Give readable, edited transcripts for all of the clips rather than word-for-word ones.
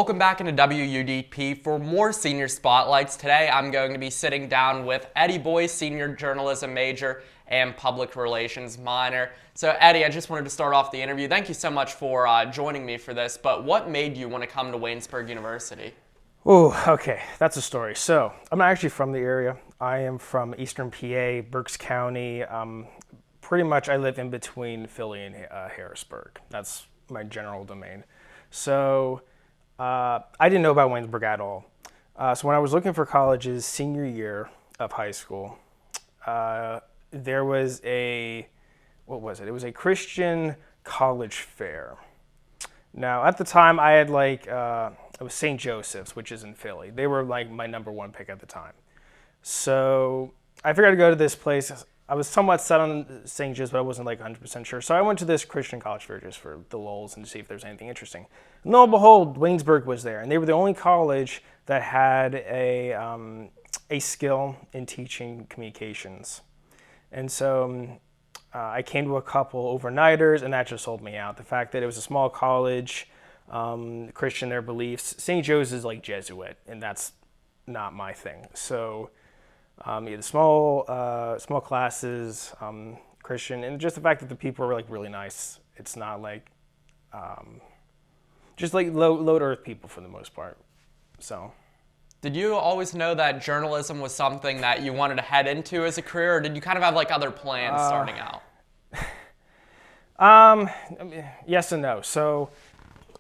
Welcome back into WUDP for more senior spotlights. Today I'm going to be sitting down with Eddie Boice, senior journalism major and public relations minor. So Eddie, I just wanted to start off the interview. Thank you so much for joining me for this, but what made you want to come to Waynesburg University? Oh, okay, that's a story. So I'm not actually from the area. I am from Eastern PA, Berks County. Pretty much I live in between Philly and Harrisburg. That's my general domain. So I didn't know about Waynesburg at all. So when I was looking for colleges senior year of high school, there was what was it? It was a Christian college fair. Now at the time I had it was St. Joseph's, which is in Philly. They were like my number one pick at the time. So I figured I'd go to this place. I was somewhat set on St. Joe's, but I wasn't like 100% sure. So I went to this Christian college fair just for the lulz and to see if there's anything interesting. And lo and behold, Waynesburg was there, and they were the only college that had a skill in teaching communications. And so I came to a couple overnighters, and that just sold me out. The fact that it was a small college, Christian, their beliefs. St. Joe's is like Jesuit, and that's not my thing. So the small classes, Christian, and just the fact that the people were like really nice. It's not like just like low to earth people for the most part. So. Did you always know that journalism was something that you wanted to head into as a career, or did you kind of have like other plans starting out? Yes and no. So,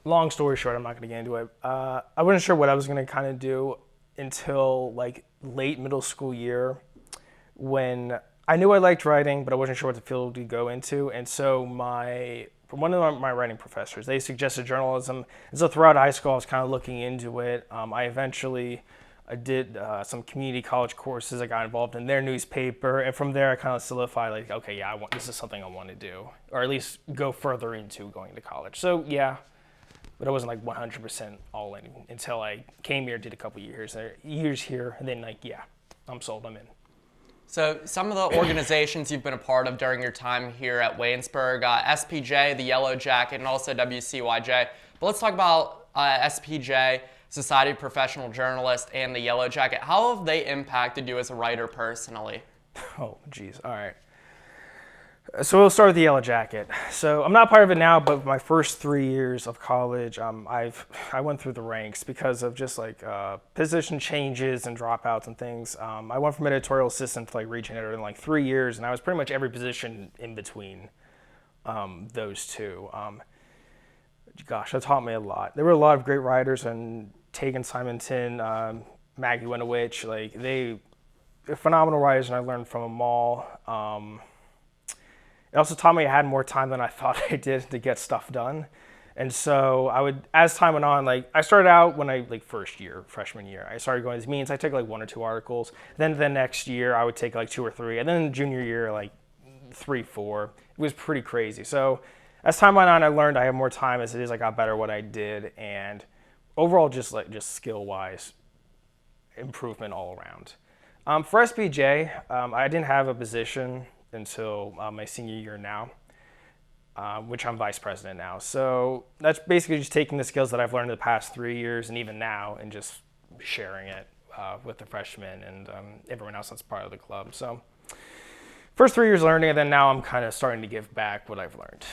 long story short, I'm not going to get into it. I wasn't sure what I was going to kind of do until like late middle school year, when I knew I liked writing, but I wasn't sure what the field to go into. And so one of my writing professors, they suggested journalism. And so throughout high school, I was kind of looking into it. I eventually did some community college courses. I got involved in their newspaper, and from there I kind of solidified like, okay, yeah, this is something I want to do, or at least go further into going to college. So yeah, but I wasn't like 100% all in until I came here, did a couple years here, and then like, yeah, I'm sold, I'm in. So some of the organizations you've been a part of during your time here at Waynesburg, SPJ, the Yellow Jacket, and also WCYJ. But let's talk about SPJ, Society of Professional Journalists, and the Yellow Jacket. How have they impacted you as a writer personally? Oh, geez. All right. So we'll start with the Yellow Jacket. So I'm not part of it now, but my first 3 years of college, I went through the ranks because of just like position changes and dropouts and things. I went from editorial assistant to like region editor in like 3 years, and I was pretty much every position in between those two. Gosh, that taught me a lot. There were a lot of great writers, and Tegan Simonton, Maggie Winowich, like they're phenomenal writers, and I learned from them all. It also taught me I had more time than I thought I did to get stuff done. And so as time went on, like I started out when freshman year, I started going to these meetings. I took like 1 or 2 articles. Then the next year I would take like 2 or 3. And then junior year, like 3, 4. It was pretty crazy. So as time went on, I learned I had more time as it is. I got better at what I did. And overall, just skill-wise, improvement all around. For SBJ, I didn't have a position until my senior year now, which I'm vice president now. So that's basically just taking the skills that I've learned in the past 3 years and even now and just sharing it with the freshmen and everyone else that's part of the club. So first 3 years learning, and then now I'm kind of starting to give back what I've learned.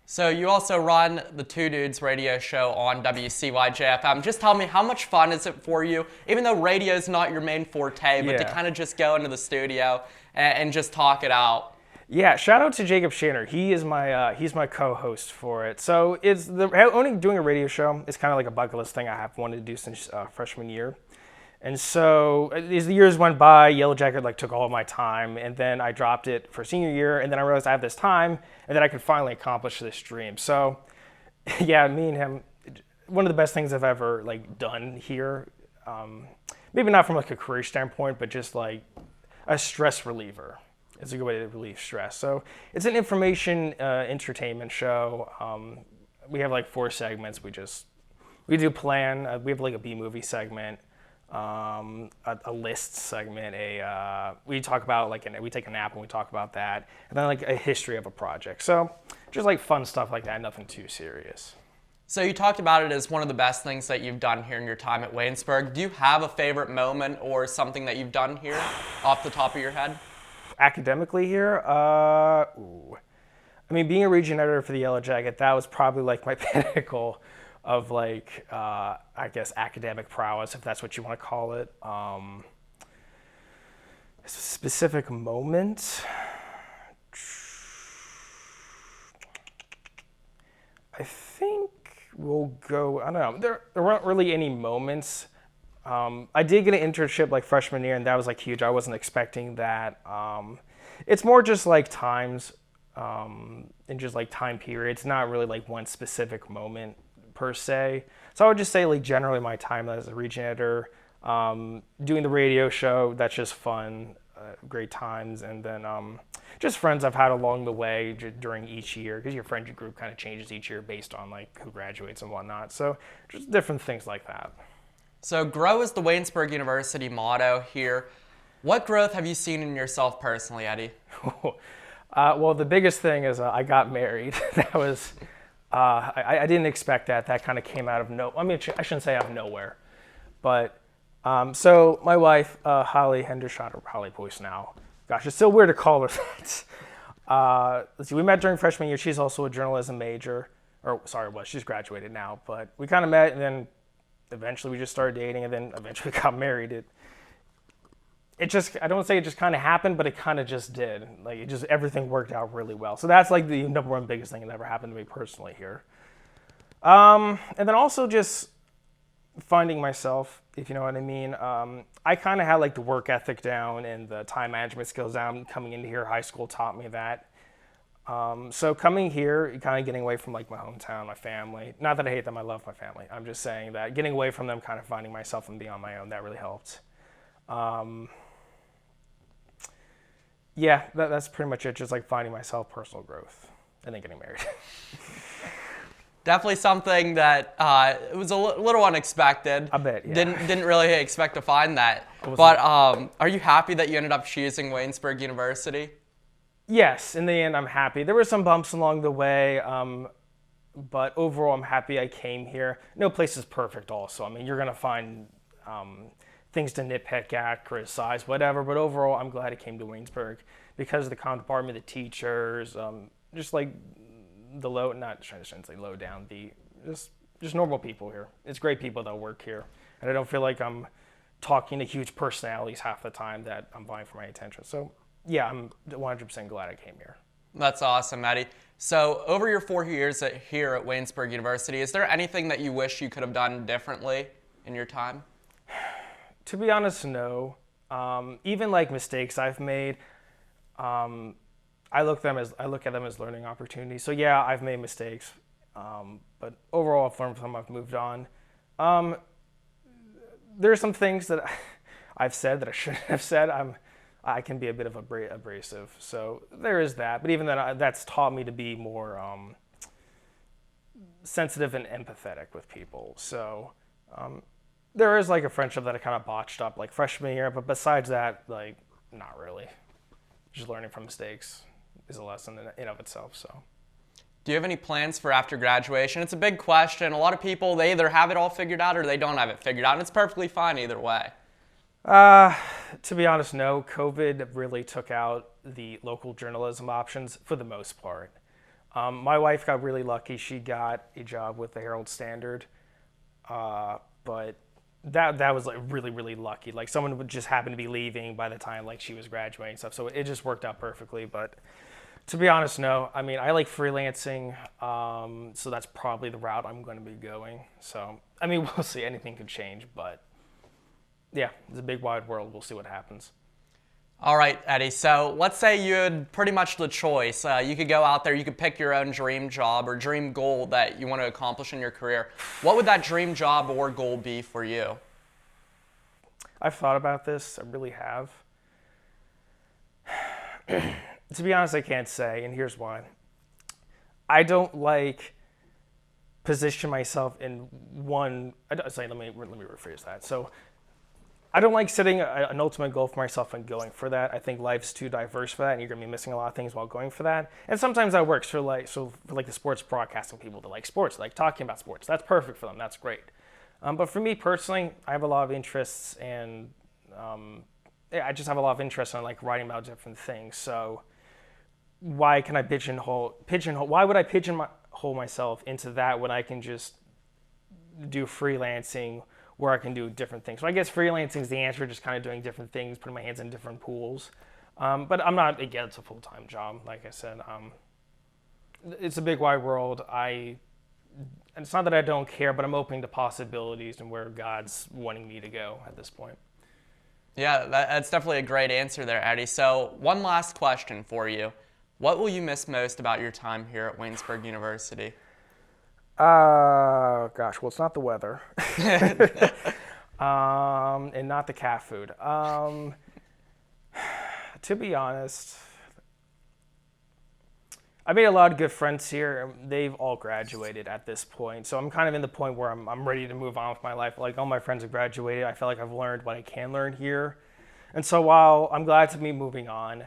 So you also run the Two Dudes radio show on WCYJ-FM. Just tell me, how much fun is it for you, even though radio is not your main forte, but to kind of just go into the studio and just talk it out? Yeah, shout out to Jacob Shanner. He's my co-host for it. So only doing a radio show is kind of like a bucket list thing I have wanted to do since freshman year. And so as the years went by, Yellow Jacket took all of my time, and then I dropped it for senior year, and then I realized I have this time, and then I could finally accomplish this dream. So yeah, me and him, one of the best things I've ever done here. Maybe not from a career standpoint, but just like a stress reliever. It's a good way to relieve stress. So it's an information entertainment show. We have 4 segments. We do plan. We have a B-movie segment. A list segment, we talk about we take a nap and we talk about that, and then a history of a project. So just fun stuff like that, nothing too serious. So you talked about it as one of the best things that you've done here in your time at Waynesburg. Do you have a favorite moment or something that you've done here off the top of your head? Academically here, I mean, being a region editor for the Yellow Jacket, that was probably like my pinnacle of like, I guess, academic prowess, if that's what you want to call it. Specific moment. I think we'll go, I don't know, there weren't really any moments. I did get an internship like freshman year, and that was like huge. I wasn't expecting that. It's more just like times and just like time periods, not really like one specific moment per se. So I would just say like generally my time as a region editor, doing the radio show, that's just fun, great times, and then just friends I've had along the way during each year, because your friendship group kind of changes each year based on like who graduates and whatnot. So just different things like that. So grow is the Waynesburg University motto here. What growth have you seen in yourself personally, Eddie? Well, the biggest thing is I got married. That was, I didn't expect that. That kind of came out of I mean, I shouldn't say out of nowhere. But, so my wife, Holly Hendershot, or Holly Boice now. Gosh, it's still weird to call her that. Let's see, we met during freshman year. She's also a journalism major. Or, sorry, she's graduated now. But we kind of met, and then eventually we just started dating, and then eventually got married. It just, I don't say it just kind of happened, but it kind of just did. Like, it just, everything worked out really well. So that's like the number one biggest thing that ever happened to me personally here. And then also just finding myself, if you know what I mean. I kind of had like the work ethic down and the time management skills down. Coming into here, high school taught me that. So coming here, kind of getting away from like my hometown, my family. Not that I hate them, I love my family. I'm just saying that getting away from them, kind of finding myself and being on my own, that really helped. Yeah, that's pretty much it. Just like finding myself, personal growth, and then getting married. Definitely something that it was a little unexpected. A bit, yeah. Didn't really expect to find that. But are you happy that you ended up choosing Waynesburg University? Yes, in the end, I'm happy. There were some bumps along the way, but overall, I'm happy I came here. No place is perfect also. I mean, you're going to find things to nitpick at, criticize, whatever, but overall, I'm glad I came to Waynesburg because of the comm department, the teachers, just like the low, not trying to say low down, just normal people here. It's great people that work here, and I don't feel like I'm talking to huge personalities half the time that I'm vying for my attention. So yeah, I'm 100% glad I came here. That's awesome, Eddie. So over your 4 years here at Waynesburg University, is there anything that you wish you could have done differently in your time? To be honest, no. Even like mistakes I've made, I look at them as learning opportunities. So yeah, I've made mistakes, but overall I've learned from them. I've moved on. There are some things that I've said that I shouldn't have said. I can be a bit of abrasive, so there is that. But even then, that's taught me to be more sensitive and empathetic with people. So there is like a friendship that I kind of botched up like freshman year, but besides that, like not really. Just learning from mistakes is a lesson in of itself. So. Do you have any plans for after graduation? It's a big question. A lot of people, they either have it all figured out or they don't have it figured out, and it's perfectly fine either way. To be honest, no. COVID really took out the local journalism options for the most part. My wife got really lucky. She got a job with the Herald Standard, but that was like really, really lucky. Like someone would just happen to be leaving by the time like she was graduating and stuff. So it just worked out perfectly. But to be honest, no. I mean, I like freelancing, so that's probably the route I'm going to be going. So, I mean, we'll see. Anything could change, but yeah, it's a big wide world. We'll see what happens. All right, Eddie. So let's say you had pretty much the choice. You could go out there, you could pick your own dream job or dream goal that you want to accomplish in your career. What would that dream job or goal be for you? I've thought about this. I really have. To be honest, I can't say, and here's why. I don't like position myself in one. Let me rephrase that. So I don't like setting an ultimate goal for myself and going for that. I think life's too diverse for that, and you're gonna be missing a lot of things while going for that. And sometimes that works for the sports broadcasting people that like sports, like talking about sports. That's perfect for them. That's great. But for me personally, I have a lot of interests, and I just have a lot of interest in like writing about different things. So why can I pigeonhole? Why would I pigeonhole myself into that when I can just do freelancing where I can do different things? So I guess freelancing is the answer, just kind of doing different things, putting my hands in different pools. But I'm not against a full-time job. Like I said, it's a big wide world. It's not that I don't care, but I'm open to possibilities and where God's wanting me to go at this point. Yeah, that's definitely a great answer there, Eddie. So one last question for you. What will you miss most about your time here at Waynesburg University? Gosh, well, it's not the weather. And not the cat food. To be honest, I made a lot of good friends here. They've all graduated at this point. So I'm kind of in the point where I'm ready to move on with my life. Like all my friends have graduated. I feel like I've learned what I can learn here. And so while I'm glad to be moving on,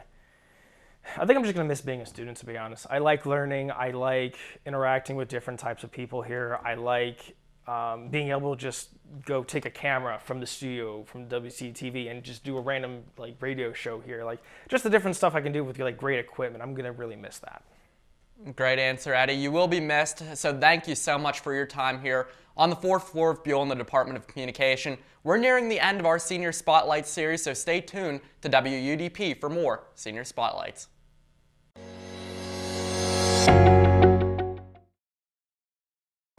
I think I'm just going to miss being a student, to be honest. I like learning. I like interacting with different types of people here. I like being able to just go take a camera from the studio, from WCTV, and just do a random like radio show here. Like just the different stuff I can do with like great equipment. I'm going to really miss that. Great answer, Eddie. You will be missed, so thank you so much for your time here on the 4th floor of Buell in the Department of Communication. We're nearing the end of our Senior Spotlight series, so stay tuned to WUDP for more Senior Spotlights.